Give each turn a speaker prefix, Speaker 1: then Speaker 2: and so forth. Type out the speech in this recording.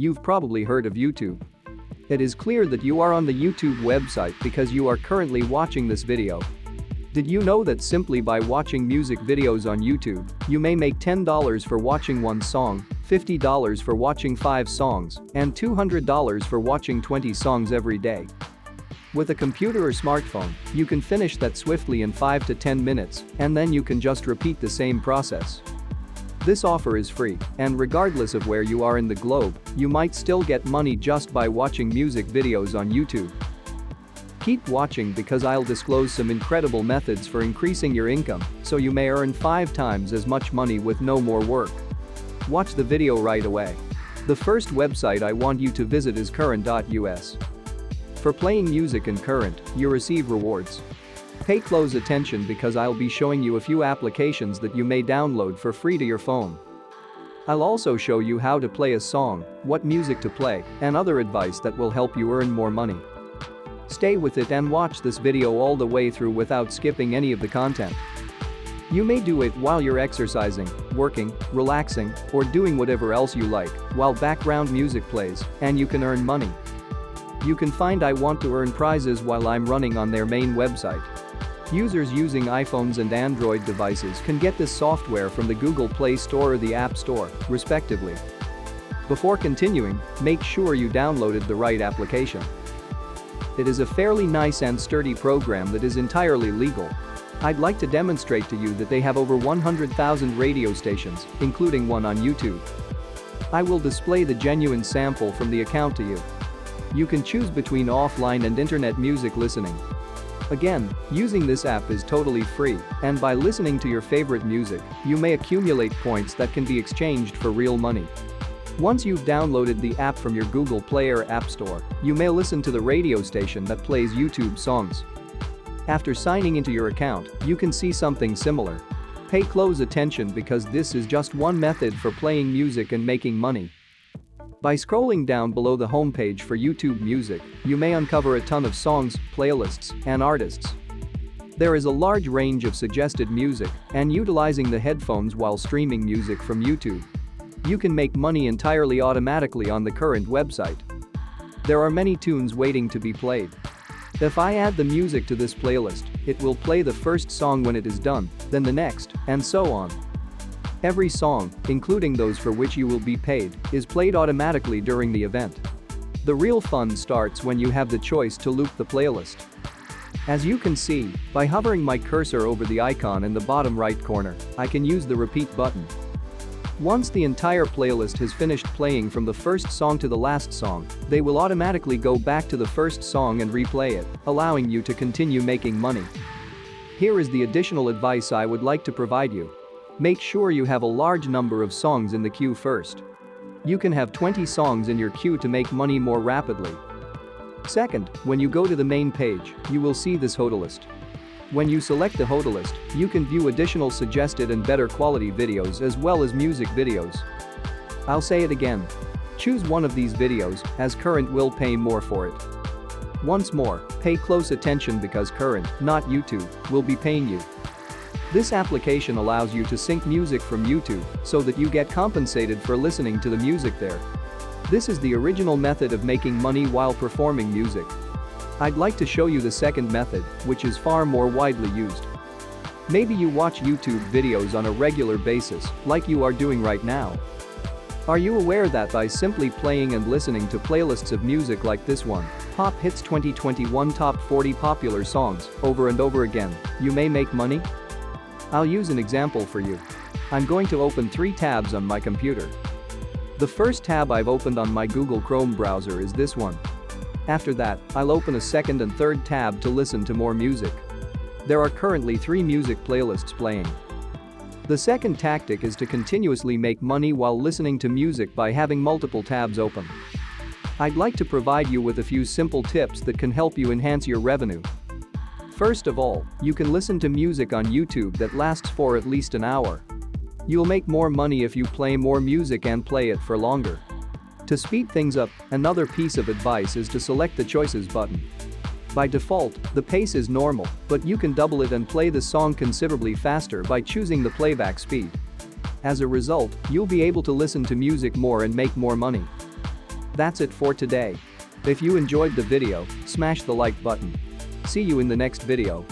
Speaker 1: you've probably heard of YouTube. It is clear that you are on the YouTube website because you are currently watching this video. Did you know that simply by watching music videos on YouTube, you may make $10 for watching one song, $50 for watching 5 songs, and $200 for watching 20 songs every day? With a computer or smartphone, you can finish that swiftly in 5 to 10 minutes, and then you can just repeat the same process. This offer is free, and regardless of where you are in the globe, you might still get money just by watching music videos on YouTube. Keep watching because I'll disclose some incredible methods for increasing your income so you may earn 5 times as much money with no more work. Watch the video right away. The first website I want you to visit is Current.us. For playing music in Current, you receive rewards. Pay close attention because I'll be showing you a few applications that you may download for free to your phone. I'll also show you how to play a song, what music to play, and other advice that will help you earn more money. Stay with it and watch this video all the way through without skipping any of the content. You may do it while you're exercising, working, relaxing, or doing whatever else you like while background music plays, and you can earn money. You can find I Want to Earn prizes while I'm running on their main website. Users using iPhones and Android devices can get this software from the Google Play Store or the App Store, respectively. Before continuing, make sure you downloaded the right application. It is a fairly nice and sturdy program that is entirely legal. I'd like to demonstrate to you that they have over 100,000 radio stations, including one on YouTube. I will display the genuine sample from the account to you. You can choose between offline and internet music listening. Again, using this app is totally free, and by listening to your favorite music, you may accumulate points that can be exchanged for real money. Once you've downloaded the app from your Google Play or App Store, you may listen to the radio station that plays YouTube songs. After signing into your account, you can see something similar. Pay close attention because this is just one method for playing music and making money. By scrolling down below the homepage for YouTube Music, you may uncover a ton of songs, playlists, and artists. There is a large range of suggested music, and utilizing the headphones while streaming music from YouTube, you can make money entirely automatically on the Current website. There are many tunes waiting to be played. If I add the music to this playlist, it will play the first song when it is done, then the next, and so on. Every song, including those for which you will be paid, is played automatically during the event. The real fun starts when you have the choice to loop the playlist. As you can see, by hovering my cursor over the icon in the bottom right corner, I can use the repeat button. Once the entire playlist has finished playing from the first song to the last song, they will automatically go back to the first song and replay it, allowing you to continue making money. Here is the additional advice I would like to provide you. Make sure you have a large number of songs in the queue first. You can have 20 songs in your queue to make money more rapidly. Second, when you go to the main page, you will see this HOTA list. When you select the HOTA list, you can view additional suggested and better quality videos as well as music videos. I'll say it again. Choose one of these videos, as Current will pay more for it. Once more, pay close attention because Current, not YouTube, will be paying you. This application allows you to sync music from YouTube so that you get compensated for listening to the music there. This is the original method of making money while performing music. I'd like to show you the second method, which is far more widely used. Maybe you watch YouTube videos on a regular basis, like you are doing right now. Are you aware that by simply playing and listening to playlists of music like this one, Pop Hits 2021 Top 40 Popular Songs, over and over again, you may make money? I'll use an example for you. I'm going to open 3 tabs on my computer. The first tab I've opened on my Google Chrome browser is this one. After that, I'll open a second and third tab to listen to more music. There are currently 3 music playlists playing. The second tactic is to continuously make money while listening to music by having multiple tabs open. I'd like to provide you with a few simple tips that can help you enhance your revenue. First of all, you can listen to music on YouTube that lasts for at least an hour. You'll make more money if you play more music and play it for longer. To speed things up, another piece of advice is to select the Choices button. By default, the pace is normal, but you can double it and play the song considerably faster by choosing the playback speed. As a result, you'll be able to listen to music more and make more money. That's it for today. If you enjoyed the video, smash the like button. See you in the next video.